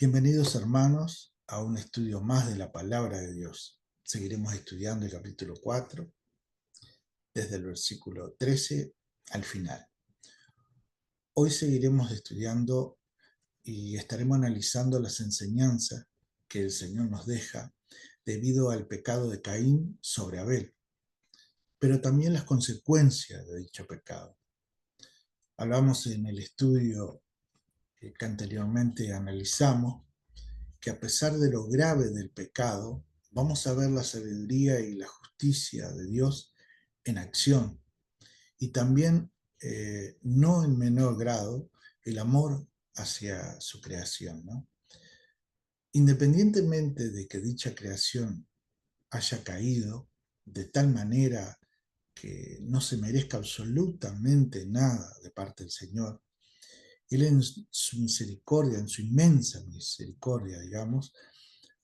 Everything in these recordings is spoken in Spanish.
Bienvenidos hermanos a un estudio más de la palabra de Dios. Seguiremos estudiando el capítulo 4 desde el versículo 13 al final. Hoy seguiremos estudiando y estaremos analizando las enseñanzas que el Señor nos deja debido al pecado de Caín sobre Abel, pero también las consecuencias de dicho pecado. Hablamos en el estudio que anteriormente analizamos que a pesar de lo grave del pecado, vamos a ver la sabiduría y la justicia de Dios en acción. Y también, no en menor grado, el amor hacia su creación, ¿no? Independientemente de que dicha creación haya caído de tal manera que no se merezca absolutamente nada de parte del Señor, Él en su misericordia, en su inmensa misericordia, digamos,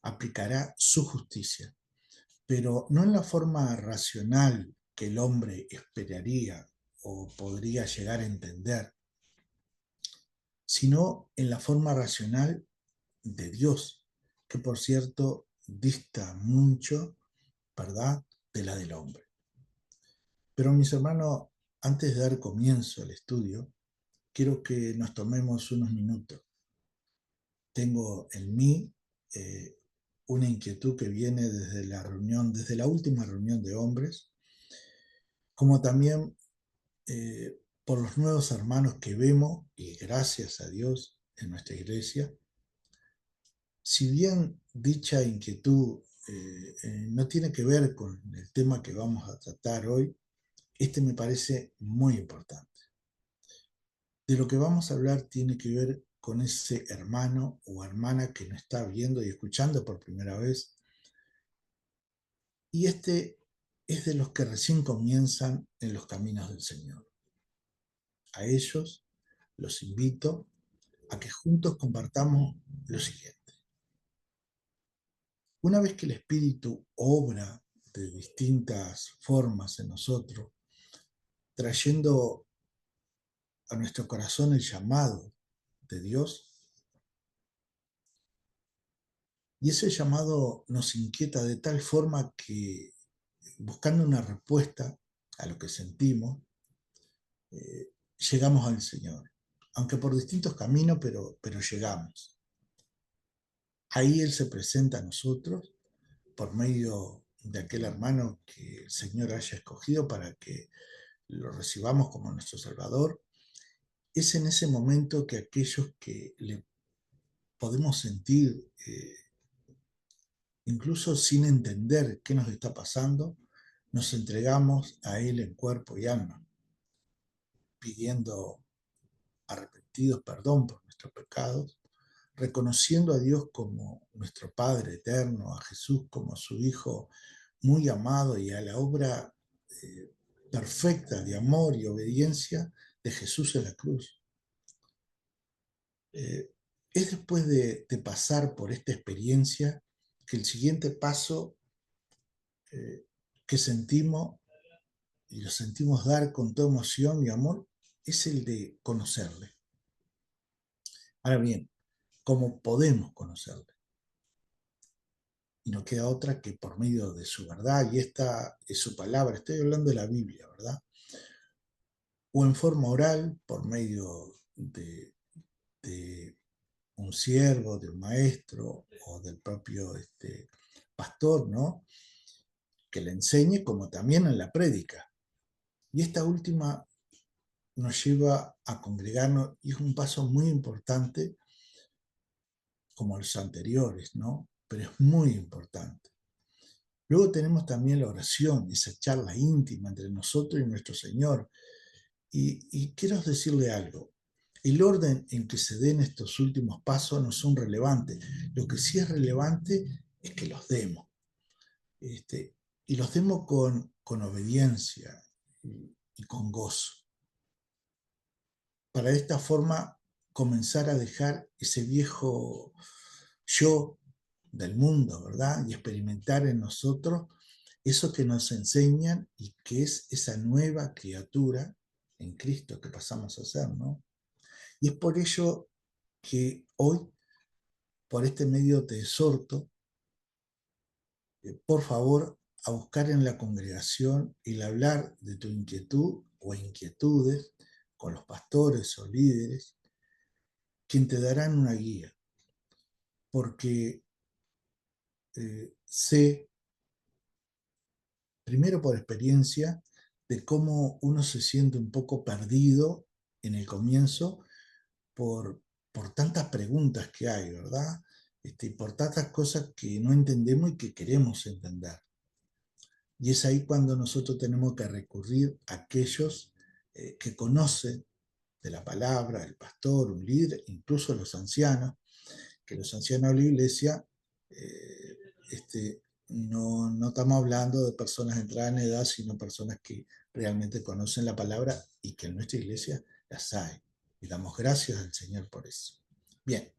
aplicará su justicia, pero no en la forma racional que el hombre esperaría o podría llegar a entender, sino en la forma racional de Dios, que por cierto dista mucho, ¿verdad?, de la del hombre. Pero mis hermanos, antes de dar comienzo al estudio, quiero que nos tomemos unos minutos. Tengo en mí una inquietud que viene desde la reunión, desde la última reunión de hombres, como también por los nuevos hermanos que vemos, y gracias a Dios, en nuestra iglesia. Si bien dicha inquietud no tiene que ver con el tema que vamos a tratar hoy, este me parece muy importante. De lo que vamos a hablar tiene que ver con ese hermano o hermana que nos está viendo y escuchando por primera vez. Y este es de los que recién comienzan en los caminos del Señor. A ellos los invito a que juntos compartamos lo siguiente. Una vez que el Espíritu obra de distintas formas en nosotros, trayendo a nuestro corazón el llamado de Dios, y ese llamado nos inquieta de tal forma que, buscando una respuesta a lo que sentimos, llegamos al Señor, aunque por distintos caminos, pero llegamos. Ahí Él se presenta a nosotros por medio de aquel hermano que el Señor haya escogido para que lo recibamos como nuestro Salvador. Es en ese momento que aquellos que le podemos sentir, incluso sin entender qué nos está pasando, nos entregamos a Él en cuerpo y alma, pidiendo arrepentidos perdón por nuestros pecados, reconociendo a Dios como nuestro Padre eterno, a Jesús como su Hijo muy amado y a la obra eh, perfecta de amor y obediencia de Jesús en la cruz. Es después de pasar por esta experiencia que el siguiente paso que sentimos, y lo sentimos dar con toda emoción y amor, es el de conocerle. Ahora bien, ¿cómo podemos conocerle? Y no queda otra que por medio de su verdad, y esta es su palabra, estoy hablando de la Biblia, ¿verdad? O en forma oral, por medio de un siervo, de un maestro o del propio pastor, ¿no?, que le enseñe, como también en la prédica. Y esta última nos lleva a congregarnos y es un paso muy importante como los anteriores, ¿no? Pero es muy importante. Luego tenemos también la oración, esa charla íntima entre nosotros y nuestro Señor. Y quiero decirle algo. El orden en que se den estos últimos pasos no son relevantes. Lo que sí es relevante es que los demos. Y los demos con obediencia y con gozo. Para de esta forma comenzar a dejar ese viejo yo del mundo, ¿verdad? Y experimentar en nosotros eso que nos enseñan y que es esa nueva criatura en Cristo que pasamos a ser, ¿no? Y es por ello que hoy por este medio te exhorto, por favor, a buscar en la congregación el hablar de tu inquietud o inquietudes con los pastores o líderes, quien te darán una guía, porque sé, primero por experiencia, de cómo uno se siente un poco perdido en el comienzo por, por tantas preguntas que hay, ¿verdad? Por tantas cosas que no entendemos y que queremos entender. Y es ahí cuando nosotros tenemos que recurrir a aquellos que conocen de la palabra, el pastor, un líder, incluso los ancianos, que los ancianos de la iglesia, eh, no estamos hablando de personas entradas en edad, sino personas que realmente conocen la palabra y que en nuestra iglesia las hay. Y damos gracias al Señor por eso. Bien,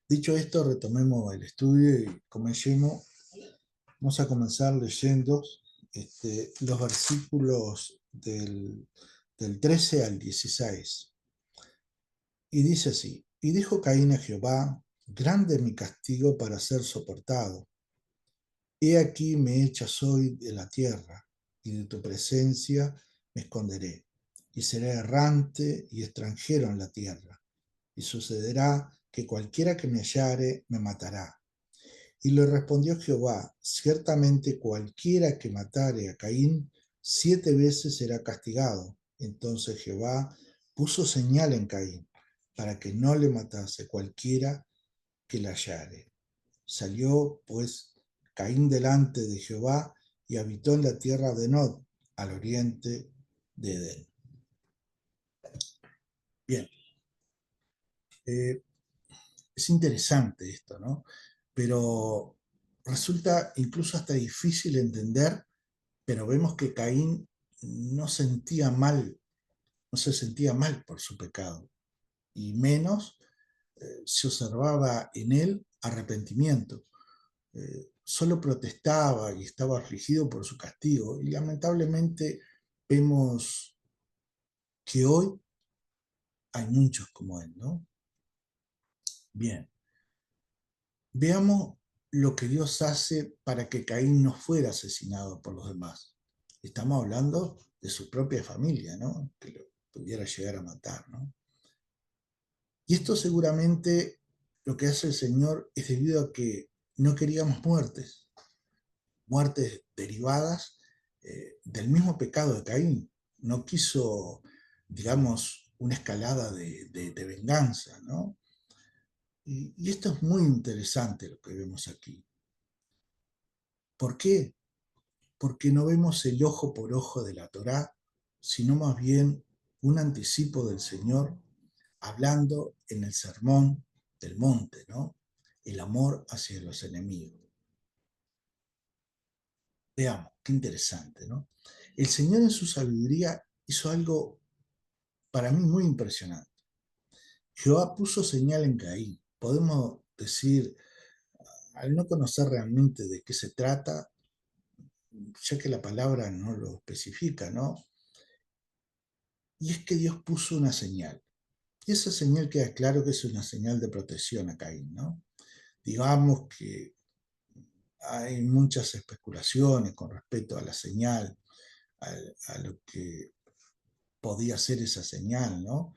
dicho esto, retomemos el estudio y comencemos. Vamos a comenzar leyendo los versículos del 13 al 16. Y dice así, y dijo Caín a Jehová, grande es mi castigo para ser soportado. He aquí me echas hoy de la tierra, y de tu presencia me esconderé, y seré errante y extranjero en la tierra. Y sucederá que cualquiera que me hallare me matará. Y le respondió Jehová, ciertamente cualquiera que matare a Caín, 7 veces será castigado. Entonces Jehová puso señal en Caín, para que no le matase cualquiera que la hallare. Salió, pues, Caín delante de Jehová y habitó en la tierra de Nod, al oriente de Edén. Bien, eh, es interesante esto, ¿no? Pero resulta incluso hasta difícil entender, pero vemos que Caín no sentía mal, no se sentía mal por su pecado, y menos se observaba en él arrepentimiento. Solo protestaba y estaba afligido por su castigo, y lamentablemente vemos que hoy hay muchos como él, ¿no? Bien, veamos lo que Dios hace para que Caín no fuera asesinado por los demás. Estamos hablando de su propia familia, ¿no? Que lo pudiera llegar a matar, ¿no? Y esto seguramente lo que hace el Señor es debido a que no queríamos muertes, muertes derivadas del mismo pecado de Caín. No quiso, digamos, una escalada de venganza, ¿no? Y esto es muy interesante lo que vemos aquí. ¿Por qué? Porque no vemos el ojo por ojo de la Torá, sino más bien un anticipo del Señor hablando en el sermón del monte, ¿no? El amor hacia los enemigos. Veamos, qué interesante, ¿no? El Señor en su sabiduría hizo algo para mí muy impresionante. Jehová puso señal en Caín. Podemos decir, al no conocer realmente de qué se trata, ya que la palabra no lo especifica, ¿no? Y es que Dios puso una señal. Y esa señal queda claro que es una señal de protección a Caín, ¿no? Digamos que hay muchas especulaciones con respecto a la señal, a lo que podía ser esa señal, ¿no?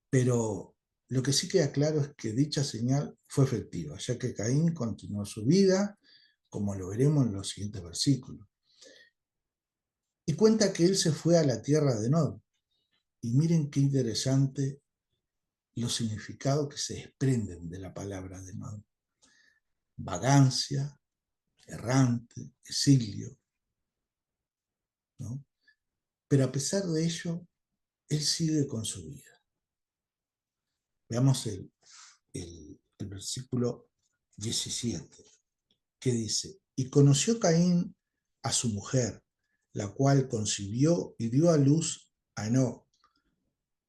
Pero lo que sí queda claro es que dicha señal fue efectiva, ya que Caín continuó su vida, como lo veremos en los siguientes versículos. Y cuenta que él se fue a la tierra de Nod. Y miren qué interesante los significados que se desprenden de la palabra de Nod. Vagancia, errante, exilio, ¿no? Pero a pesar de ello, él sigue con su vida. Veamos el versículo 17, que dice, y conoció Caín a su mujer, la cual concibió y dio a luz a Enoc,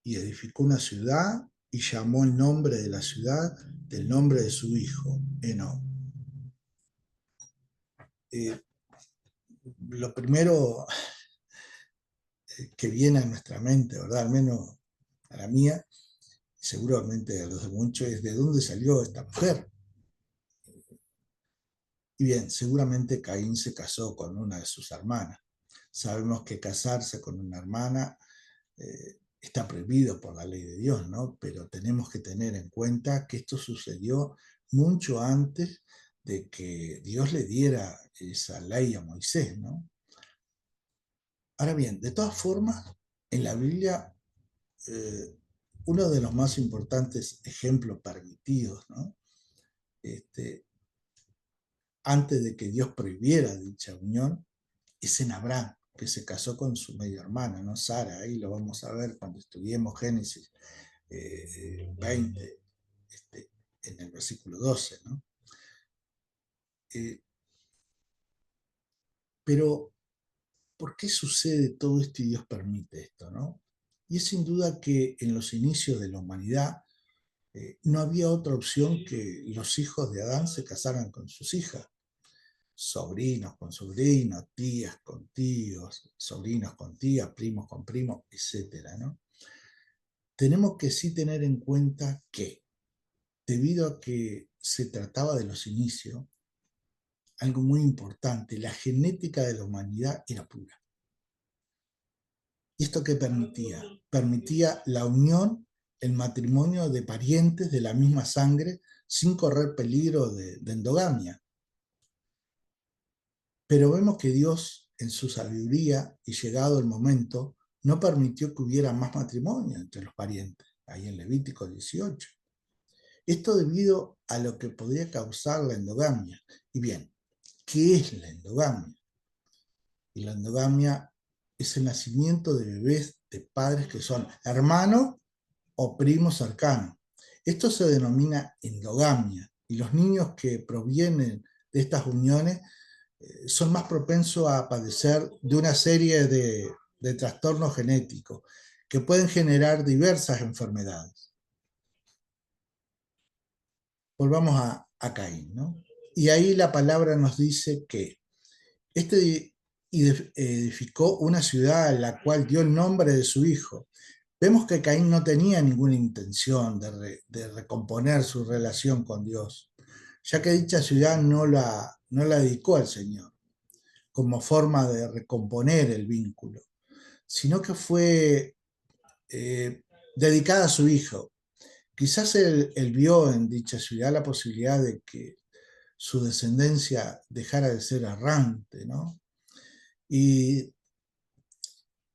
y edificó una ciudad y llamó el nombre de la ciudad del nombre de su hijo, Enoc. Eh, lo primero que viene a nuestra mente, ¿verdad? Al menos a la mía, seguramente a los de muchos, es de dónde salió esta mujer. Y bien, seguramente Caín se casó con una de sus hermanas. Sabemos que casarse con una hermana está prohibido por la ley de Dios, ¿no? Pero tenemos que tener en cuenta que esto sucedió mucho antes de que Dios le diera esa ley a Moisés, ¿no? Ahora bien, de todas formas, en la Biblia, eh, uno de los más importantes ejemplos permitidos, ¿no? Este, antes de que Dios prohibiera dicha unión, es en Abraham, que se casó con su media hermana, ¿no? Sara, ahí lo vamos a ver cuando estudiemos Génesis 20, en el versículo 12, ¿no? Eh, pero, ¿por qué sucede todo esto y Dios permite esto, no? Y es sin duda que en los inicios de la humanidad no había otra opción que los hijos de Adán se casaran con sus hijas, sobrinos con sobrinos, tías con tíos, sobrinos con tías, primos con primos, etcétera, ¿no? Tenemos que sí tener en cuenta que, debido a que se trataba de los inicios, algo muy importante, la genética de la humanidad era pura. ¿Y esto qué permitía? Permitía la unión, el matrimonio de parientes de la misma sangre sin correr peligro de endogamia. Pero vemos que Dios, en su sabiduría y llegado el momento, no permitió que hubiera más matrimonio entre los parientes, ahí en Levítico 18. Esto debido a lo que podría causar la endogamia. Y bien, ¿qué es la endogamia? Y la endogamia es el nacimiento de bebés de padres que son hermanos o primos cercanos. Esto se denomina endogamia y los niños que provienen de estas uniones son más propensos a padecer de una serie de trastornos genéticos que pueden generar diversas enfermedades. Volvamos a Caín, ¿no? Y ahí la palabra nos dice que este edificó una ciudad a la cual dio el nombre de su hijo. Vemos que Caín no tenía ninguna intención de recomponer su relación con Dios, ya que dicha ciudad no la dedicó al Señor como forma de recomponer el vínculo, sino que fue eh, dedicada a su hijo. Quizás él vio en dicha ciudad la posibilidad de que su descendencia dejara de ser errante, ¿no? Y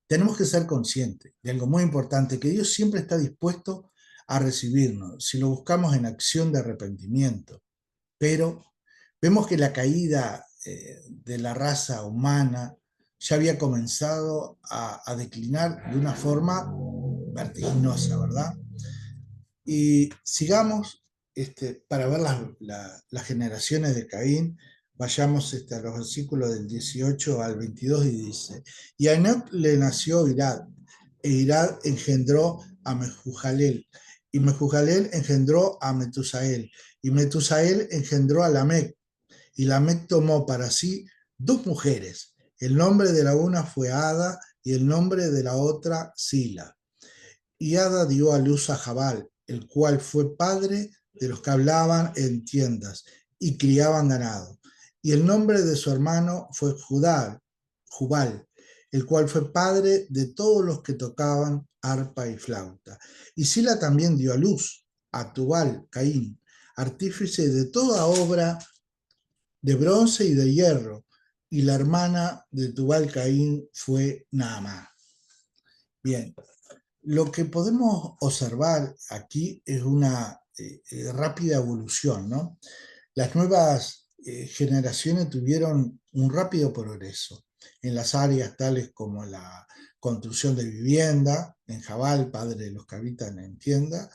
tenemos que ser conscientes de algo muy importante, que Dios siempre está dispuesto a recibirnos si lo buscamos en acción de arrepentimiento. Pero vemos que la caída de la raza humana ya había comenzado a declinar de una forma vertiginosa, ¿verdad? Y sigamos para ver las generaciones de Caín, vayamos a los versículos del 18 al 22 y dice, y a Enoc le nació Irad, e Irad engendró a Mehujalel, y Mehujalel engendró a Metusael, y Metusael engendró a Lamec, y Lamec tomó para sí dos mujeres. El nombre de la una fue Ada, y el nombre de la otra Sila. Y Ada dio a luz a Jabal, el cual fue padre de los que hablaban en tiendas y criaban ganado. Y el nombre de su hermano fue Jubal, el cual fue padre de todos los que tocaban arpa y flauta. Y Sila también dio a luz a Tubal, Caín, artífice de toda obra de bronce y de hierro. Y la hermana de Tubal Caín fue Naamá. Bien, lo que podemos observar aquí es una rápida evolución, ¿no? Las nuevas generaciones tuvieron un rápido progreso en las áreas tales como la construcción de vivienda, en Jabal, padre de los que habitan en tienda,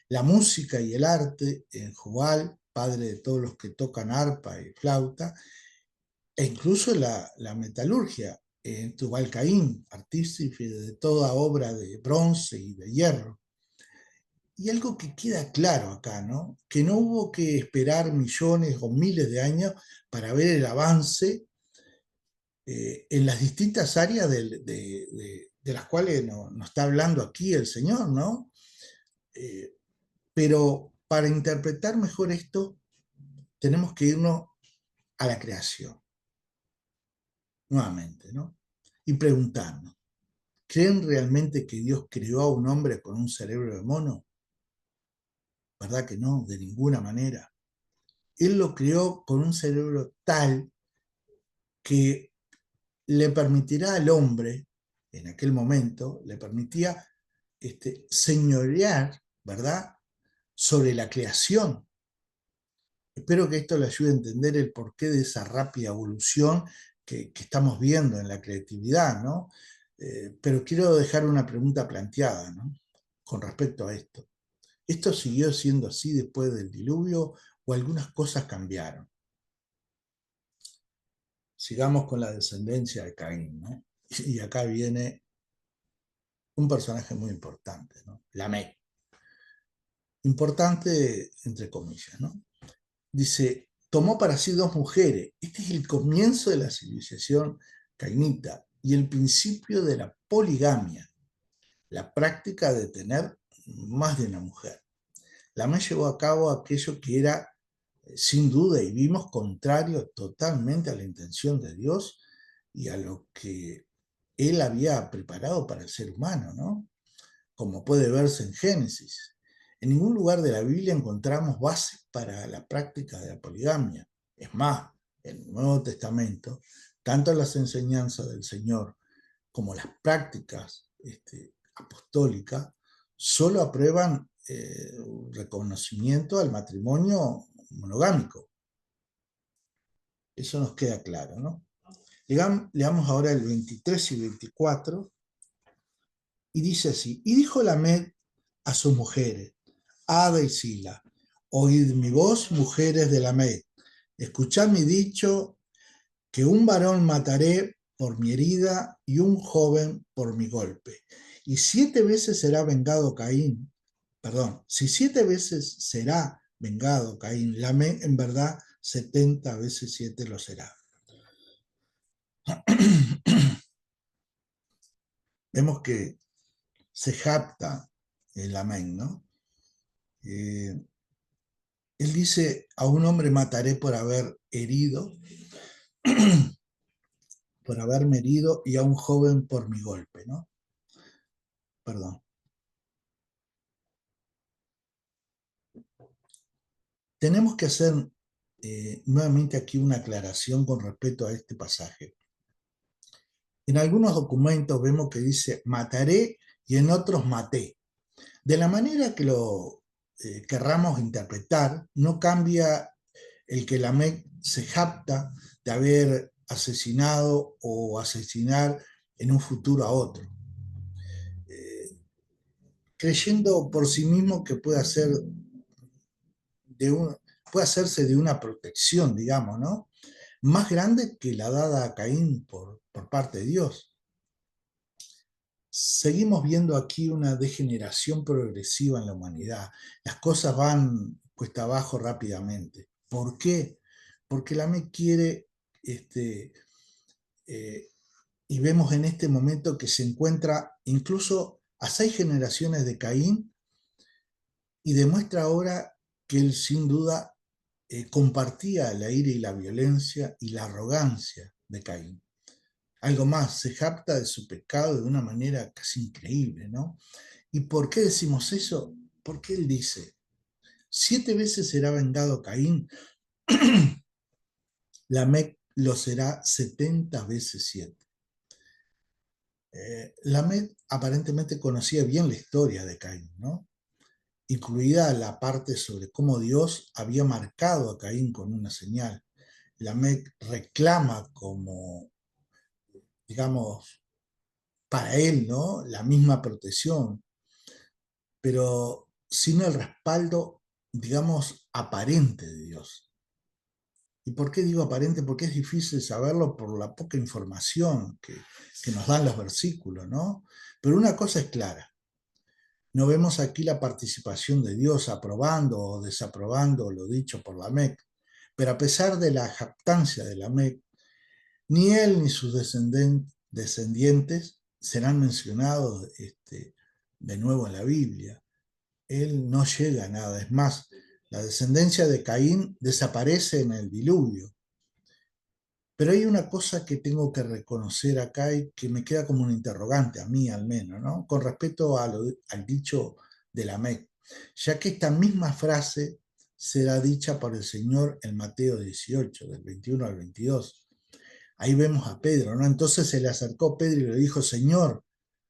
la música y el arte, en Jubal, padre de todos los que tocan arpa y flauta, e incluso la metalurgia, en Tubal-Caín, artífice de toda obra de bronce y de hierro. Y algo que queda claro acá, ¿no? Que no hubo que esperar millones o miles de años para ver el avance en las distintas áreas de las cuales nos está hablando aquí el Señor, ¿no? Eh, pero para interpretar mejor esto, tenemos que irnos a la creación, nuevamente, ¿no? Y preguntarnos, ¿creen realmente que Dios creó a un hombre con un cerebro de mono? ¿Verdad que no? De ninguna manera. Él lo creó con un cerebro tal que le permitirá al hombre, en aquel momento, le permitía señorear, ¿verdad?, sobre la creación. Espero que esto le ayude a entender el porqué de esa rápida evolución que estamos viendo en la creatividad, ¿no? Pero quiero dejar una pregunta planteada, ¿no?, con respecto a esto. ¿Esto siguió siendo así después del diluvio o algunas cosas cambiaron? Sigamos con la descendencia de Caín, ¿no? Y acá viene un personaje muy importante, ¿no? Lamec. Importante entre comillas, ¿no? Dice, tomó para sí dos mujeres. Este es el comienzo de la civilización cainita y el principio de la poligamia, la práctica de tener más de una mujer. Lamec llevó a cabo aquello que era, sin duda, y vimos, contrario totalmente a la intención de Dios y a lo que él había preparado para el ser humano, ¿no? Como puede verse en Génesis. En ningún lugar de la Biblia encontramos bases para la práctica de la poligamia. Es más, en el Nuevo Testamento, tanto las enseñanzas del Señor como las prácticas apostólicas solo aprueban reconocimiento al matrimonio monogámico. Eso nos queda claro, ¿no? Leamos ahora el 23 y 24, y dice así, y dijo Lamec a sus mujeres, Ada y Sila, oíd mi voz, mujeres de Lamec, escuchad mi dicho, que un varón mataré por mi herida y un joven por mi golpe. Y 7 veces será vengado Caín, perdón, si 7 veces será vengado Caín, Lamec en verdad 70 veces 7 lo será. Vemos que se jacta el Lamec, ¿no? Él dice, a un hombre mataré por haber herido, por haberme herido, y a un joven por mi golpe, ¿no? Perdón. Tenemos que hacer nuevamente aquí una aclaración con respecto a este pasaje. En algunos documentos vemos que dice mataré y en otros maté. De la manera que lo querramos interpretar, no cambia el que Lamec se jacta de haber asesinado o asesinar en un futuro a otro, creyendo por sí mismo que puede hacerse de una protección, digamos, ¿no?, más grande que la dada a Caín por parte de Dios. Seguimos viendo aquí una degeneración progresiva en la humanidad. Las cosas van cuesta abajo rápidamente. ¿Por qué? Porque Lamec quiere, y vemos en este momento que se encuentra incluso a 6 generaciones de Caín, y demuestra ahora que él sin duda compartía la ira y la violencia y la arrogancia de Caín. Algo más, se jacta de su pecado de una manera casi increíble, ¿no? ¿Y por qué decimos eso? Porque él dice, 7 veces será vengado Caín, Lamec lo será 70 veces 7. Lamec aparentemente conocía bien la historia de Caín, ¿no?, incluida la parte sobre cómo Dios había marcado a Caín con una señal. Lamec reclama como, digamos, para él, ¿no?, la misma protección, pero sin el respaldo, digamos, aparente de Dios. ¿Y por qué digo aparente? Porque es difícil saberlo por la poca información que nos dan los versículos, ¿no? Pero una cosa es clara, no vemos aquí la participación de Dios aprobando o desaprobando lo dicho por Lamec, pero a pesar de la jactancia de Lamec, ni él ni sus descendientes serán mencionados de nuevo en la Biblia. Él no llega a nada. Es más, la descendencia de Caín desaparece en el diluvio. Pero hay una cosa que tengo que reconocer acá y que me queda como un interrogante, a mí al menos, ¿no? Con respecto al dicho de la Mec, ya que esta misma frase será dicha por el Señor en Mateo 18, del 21 al 22. Ahí vemos a Pedro, ¿no? Entonces se le acercó Pedro y le dijo, Señor,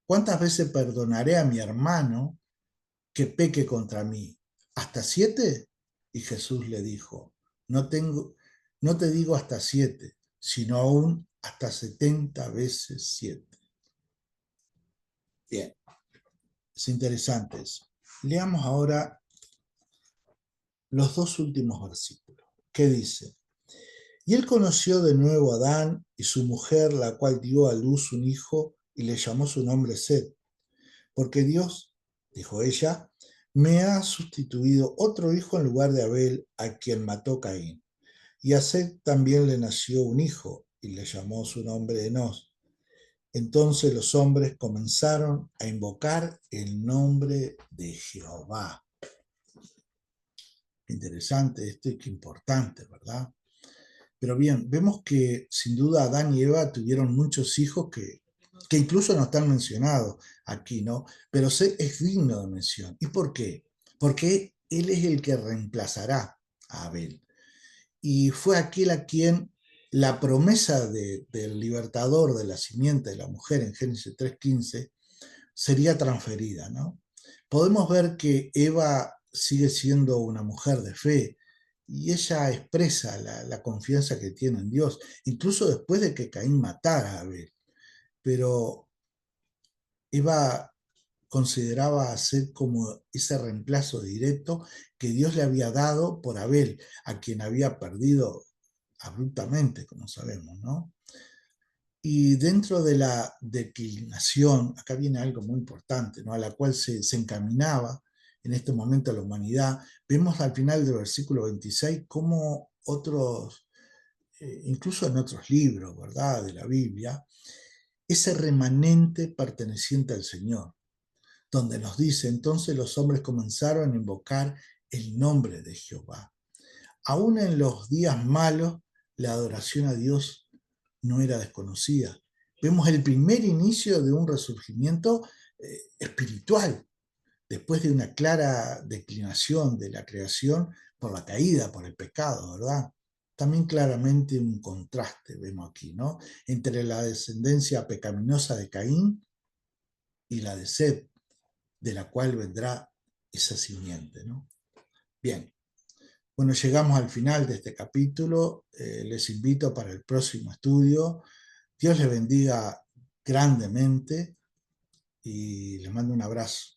¿cuántas veces perdonaré a mi hermano que peque contra mí? ¿Hasta 7? Y Jesús le dijo, no te digo hasta 7, sino aún hasta 70 veces 7. Bien, es interesante eso. Leamos ahora los dos últimos versículos. ¿Qué dice? Y él conoció de nuevo a Adán y su mujer, la cual dio a luz un hijo y le llamó su nombre Set, porque Dios, dijo ella, me ha sustituido otro hijo en lugar de Abel, a quien mató Caín. Y a Set también le nació un hijo y le llamó su nombre Enos. Entonces los hombres comenzaron a invocar el nombre de Jehová. Interesante esto y qué importante, ¿verdad? Pero bien, vemos que sin duda Adán y Eva tuvieron muchos hijos que incluso no están mencionados aquí, ¿no? Pero es digno de mención. ¿Y por qué? Porque él es el que reemplazará a Abel. Y fue aquel a quien la promesa del libertador de la simiente de la mujer en Génesis 3:15 sería transferida, ¿no? Podemos ver que Eva sigue siendo una mujer de fe y ella expresa la confianza que tiene en Dios, incluso después de que Caín matara a Abel. Pero Eva consideraba hacer como ese reemplazo directo que Dios le había dado por Abel, a quien había perdido abruptamente, como sabemos, ¿no? Y dentro de la declinación, acá viene algo muy importante, ¿no? A la cual se encaminaba en este momento la humanidad, vemos al final del versículo 26 cómo otros, incluso en otros libros, ¿verdad?, de la Biblia, ese remanente perteneciente al Señor, donde nos dice, entonces los hombres comenzaron a invocar el nombre de Jehová. Aún en los días malos, la adoración a Dios no era desconocida. Vemos el primer inicio de un resurgimiento espiritual, después de una clara declinación de la creación por la caída, por el pecado, ¿verdad? También claramente un contraste vemos aquí, ¿no? Entre la descendencia pecaminosa de Caín y la de Set, de la cual vendrá esa simiente, ¿no? Bien, bueno, llegamos al final de este capítulo. Les invito para el próximo estudio. Dios les bendiga grandemente y les mando un abrazo.